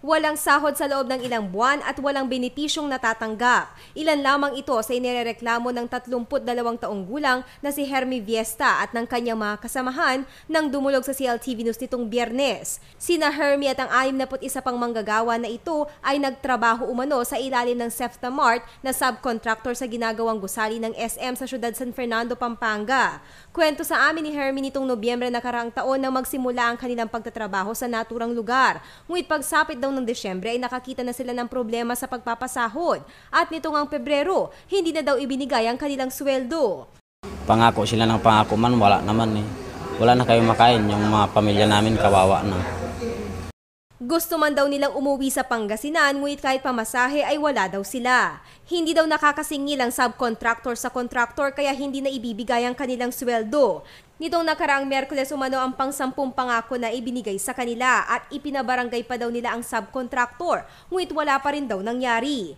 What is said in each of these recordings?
Walang sahod sa loob ng ilang buwan at walang benepisyong natatanggap. Ilan lamang ito sa inirereklamo ng 32 taong gulang na si Hermie Viesta at ng kanyang mga kasamahan nang dumulog sa CLTV News nitong Biyernes. Sina Hermie at ang 61 pang manggagawa na ito ay nagtrabaho umano sa ilalim ng Ceftamart na subcontractor sa ginagawang gusali ng SM sa siyudad San Fernando, Pampanga. Kwento sa amin ni Hermie nitong Nobyembre nakaraang taon nang magsimula ang kanilang pagtatrabaho sa naturang lugar. Ngunit pagsapit daw ng Desyembre ay nakakita na sila ng problema sa pagpapasahod at nitong ang Pebrero, hindi na daw ibinigay ang kanilang sweldo. Pangako sila ng pangako man, wala naman eh. Wala na kayo makain, yung mga pamilya namin kawawa na. Gusto man daw nilang umuwi sa Pangasinan, ngunit kahit pamasahe ay wala daw sila. Hindi daw nakakasingil ang subcontractor sa contractor kaya hindi na ibibigay ang kanilang sweldo. Nitong nakaraang Miyerkules umano ang pang-10 pangako na ibinigay sa kanila at ipinabarangay pa daw nila ang subcontractor, ngunit wala pa rin daw nangyari.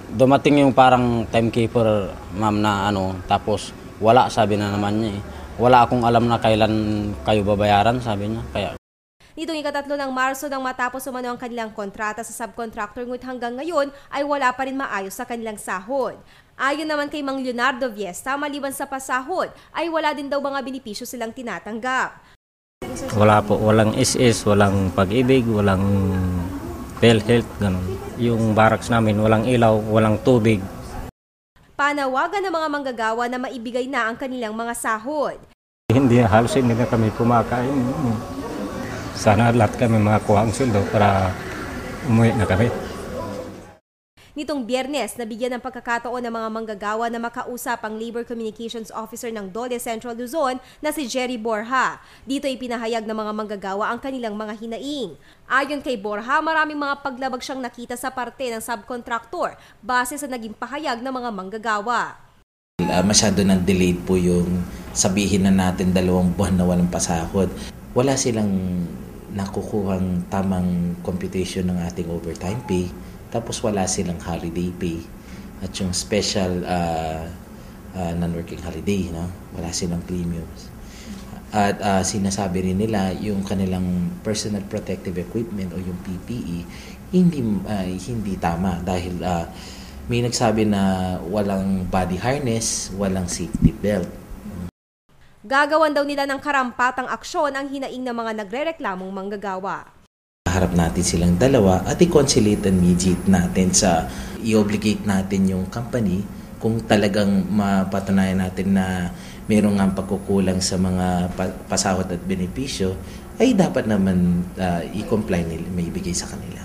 Dumating yung parang timekeeper, ma'am, na tapos wala, sabi na naman niya eh. Wala akong alam na kailan kayo babayaran, sabi niya. Kaya nitong ika-3 ng Marso nang matapos umano ang kanilang kontrata sa subcontractor, ngunit hanggang ngayon ay wala pa rin maayos sa kanilang sahod. Ayon naman kay Mang Leonardo Viesta, maliban sa pasahod, ay wala din daw mga benepisyo silang tinatanggap. Wala po, walang SS, walang pag-ibig, walang PhilHealth, ganun. Yung barracks namin, walang ilaw, walang tubig. Panawagan ng mga manggagawa na maibigay na ang kanilang mga sahod. Halos hindi na kami kumakain. Sana lahat kami makakuha ang sweldo para umuwi na kami. Nitong Biyernes, nabigyan ng pagkakataon ng mga manggagawa na makausap ang Labor Communications Officer ng Dole Central Luzon na si Jerry Borja. Dito ipinahayag ng mga manggagawa ang kanilang mga hinaing. Ayon kay Borja, maraming mga paglabag siyang nakita sa parte ng subcontractor base sa naging pahayag ng mga manggagawa. Masyado nang delayed po yung sabihin na natin 2 buwan na walang pasahod. Wala silang nakukuhang tamang computation ng ating overtime pay. Tapos wala silang holiday pay at yung special non-working holiday, no? Wala silang premiums. At sinasabi rin nila yung kanilang personal protective equipment o yung PPE hindi tama dahil may nagsabi na walang body harness, walang safety belt. Gagawan daw nila ng karampatang aksyon ang hinaing ng mga nagrereklamong manggagawa. Harap natin silang dalawa at i-conciliate and mediate natin i-obligate natin yung company kung talagang mapatunayan natin na mayroong nga pagkukulang sa mga pasahod at benepisyo, ay dapat naman i-comply nila, may ibigay sa kanila.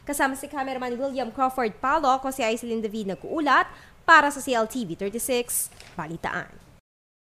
Kasama si cameraman William Crawford Palo, ako si Aislinn David nag-uulat para sa CLTV 36 Balitaan.